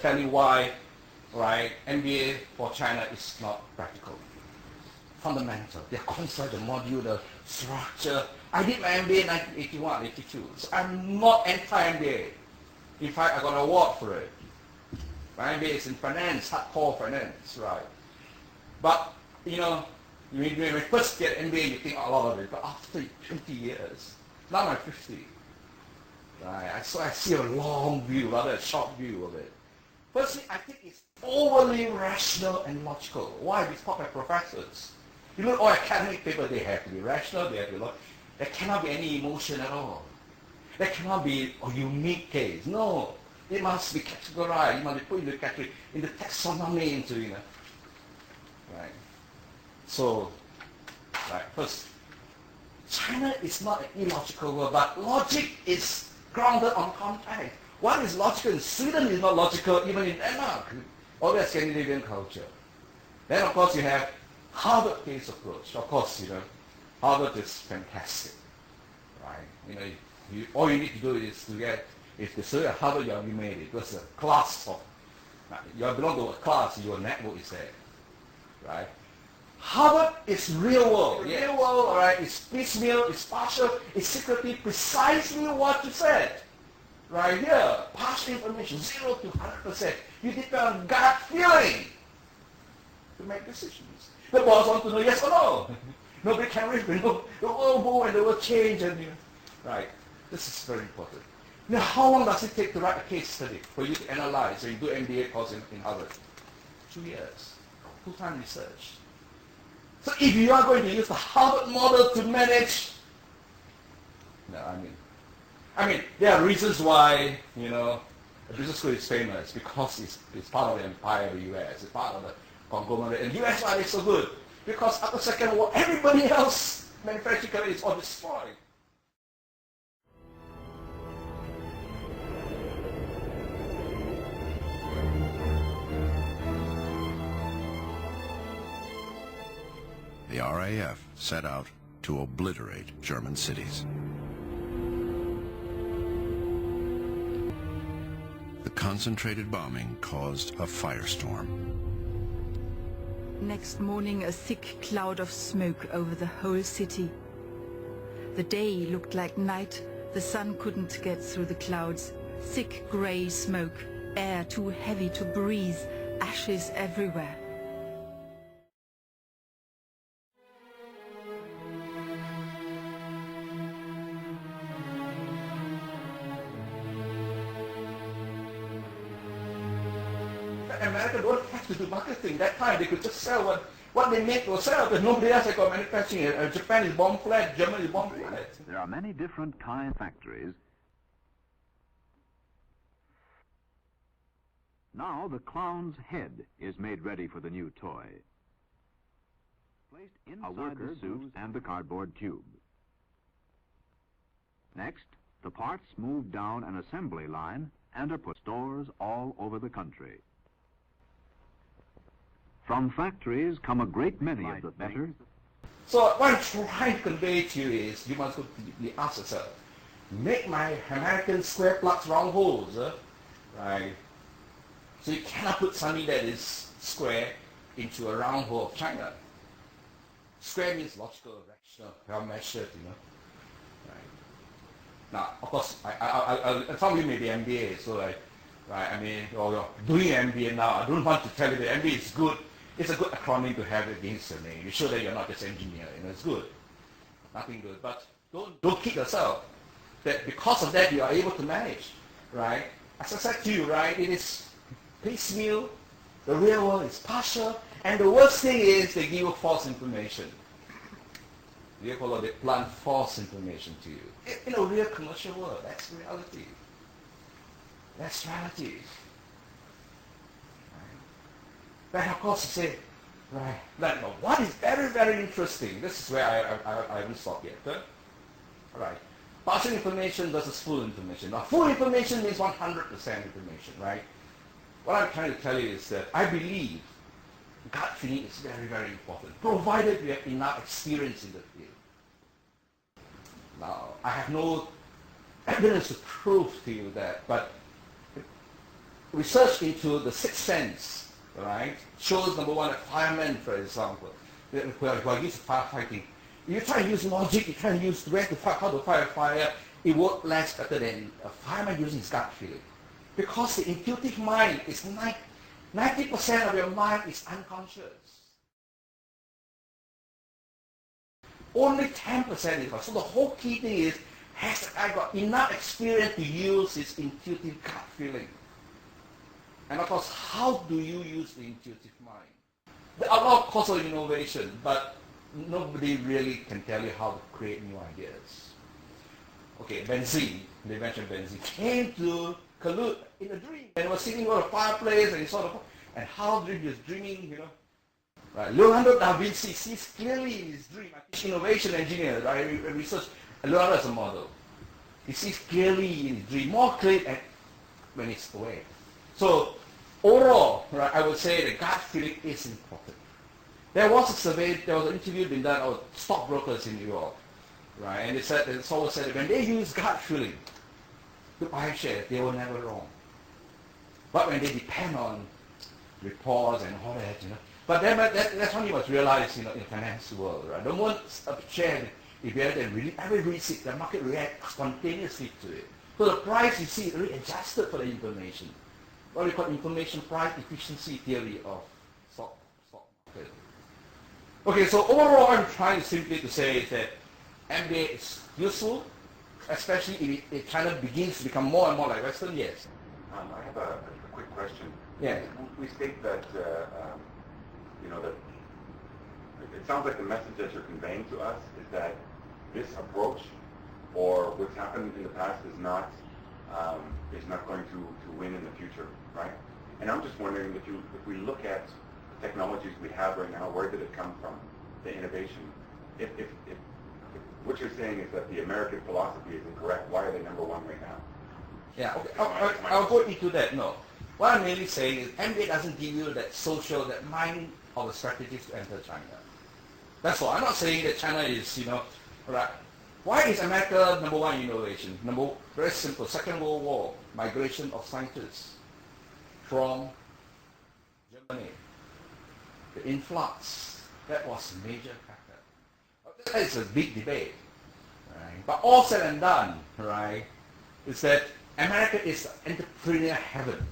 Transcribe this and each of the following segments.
tell you why, right, MBA for China is not practical. Fundamental. They're concerned the module, the structure. I did my MBA in 1981, 82. So I'm not anti-MBA. In fact, I got an award for it. My MBA is in finance, hardcore finance, right? But, you know, when you first get MBA, you think a lot of it. But after 20 years, now I'm 50, right? So I see a long view, rather a short view of it. Firstly, I think it's overly rational and logical. Why? It's taught by professors. You look at all academic papers, they have to be rational, they have to be logical. There cannot be any emotion at all. There cannot be a unique case. No. It must be categorized. It must be put in the category, in the taxonomy, into, you know. Right. So, right, first, China is not an illogical world, but logic is grounded on context. What is logical in Sweden is not logical even in Denmark, or the Scandinavian culture. Then, of course, you have Harvard-based approach. Of course, you know, Harvard is fantastic, right? You know, all you need to do is to get, if they say at Harvard, you made it. It was a class of, you belong to a class, your network is there, right? Harvard is real world. Yes. Real world, all right, it's piecemeal, it's partial, it's secretive, precisely what you said. Right here, partial information, 0 to 100%. You depend on gut feeling to make decisions. The boss wants to know yes or no. Nobody can read, you know, the world move and the world change, and you know, right. This is very important. Now, how long does it take to write a case study for you to analyze? So you do MBA course in Harvard. 2 years. Full-time research. So if you are going to use the Harvard model to manage, no, I mean, there are reasons why, you know, a business school is famous because it's part of the empire of the U.S. It's part of the conglomerate. And U.S. why it's so good? Because after the Second War, everybody else manufacturing is all destroyed. The RAF set out to obliterate German cities. The concentrated bombing caused a firestorm. Next morning, a thick cloud of smoke over the whole city. The day looked like night. The sun couldn't get through the clouds. Thick grey smoke, air too heavy to breathe, ashes everywhere. America don't have to do marketing. That time they could just sell what they make will sell, but nobody else has got manufacturing. Japan is bomb flat, Germany is bomb flat. There are many different kind of factories. Now the clown's head is made ready for the new toy. Placed inside the suit and the cardboard tube. Next, the parts move down an assembly line and are put in stores all over the country. From factories come a great many of the better. So what I'm trying to convey to you is, you must be asked yourself, make my American square plugs round holes, right? So you cannot put something that is square into a round hole of China. Square means logical, rational, well measured, you know. Right. Now, of course, some of you may be MBA, so right, I mean, or you're doing MBA now. I don't want to tell you that MBA is good. It's a good acronym to have against your name. You show that you're not just engineer, you know, it's good. Nothing good. But don't kid yourself that because of that you are able to manage, right? As I said to you, right, it is piecemeal, the real world is partial, and the worst thing is they give you false information. They plant false information to you. In a real commercial world, that's reality. That's reality. But of course you say, right, but what is very, very interesting, this is where I haven't stopped yet. Huh? Right. Partial information versus full information. Now full information means 100% information, right? What I'm trying to tell you is that I believe gut feeling is very, very important, provided we have enough experience in the field. Now, I have no evidence to prove to you that, but research into the sixth sense, right, shows number one, a fireman, for example, who are used to firefighting. You try to use logic, you try to use the way to fight, how to fight a fire, it works less better than a fireman using his gut feeling. Because the intuitive mind is 90% of your mind is unconscious. Only 10% is conscious. So the whole key thing is, has the guy got enough experience to use his intuitive gut feeling? And of course, how do you use the intuitive mind? There are a lot of causal innovation, but nobody really can tell you how to create new ideas. Okay, benzene, they mentioned benzene, came to collude in a dream. And he was sitting over a fireplace and he saw the, and how he was dreaming, you know. Right. Leonardo da Vinci sees clearly in his dream, innovation engineer, right, research, Leonardo as a model. He sees clearly in his dream, more clear when he's awake. So overall, right, I would say the gut feeling is important. There was a survey, there was an interview being done of stockbrokers in New York, right, and it's always said that when they use gut feeling to buy shares, they were never wrong. But when they depend on reports and all that, you know, but that's when you must realize, you know, in the finance world, right, the moment a share, if you ever reads it, the market reacts spontaneously to it. So the price you see is really adjusted for the information. What we call information price efficiency theory of stock market. Okay, so overall I'm trying simply to say is that MBA is useful, especially if China begins to become more and more like Western, yes. I have a quick question. Yeah. We state that, you know, that it sounds like the message that you're conveying to us is that this approach or what's happened in the past is not going to win in the future, right? And I'm just wondering if we look at the technologies we have right now, where did it come from, the innovation? If what you're saying is that the American philosophy is incorrect, why are they number one right now? Yeah, okay. I'll go into that. No. What I'm really saying is MBA doesn't give you that social, that mind of a strategist to enter China. That's all. I'm not saying that China is, you know, right. Why is America number one in innovation? Very simple. Second World War, migration of scientists from Germany. The influx, that was a major factor. That is a big debate. Right? But all said and done, right, is that America is entrepreneur heaven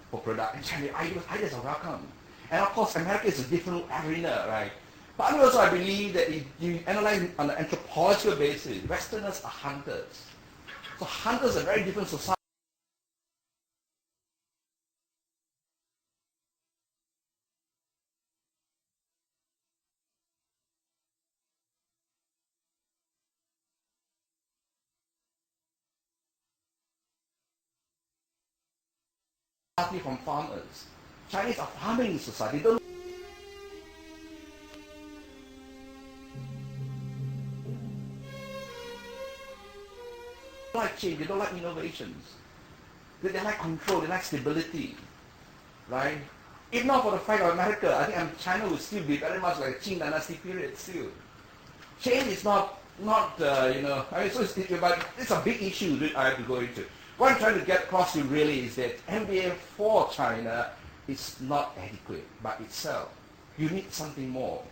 for product. And China, ideas are welcome. And of course, America is a different arena, right? But also I believe that if you analyze on an anthropological basis, Westerners are hunters. So hunters are very different society from farmers. Chinese are farming society. They don't like change, they don't like innovations. They like control, they like stability. Right? If not for the fact of America, I think China would still be very much like Qing dynasty period still. Change is not you know, I mean, so it's a big issue that I have to go into. What I'm trying to get across to you really is that MBA for China is not adequate by itself. You need something more.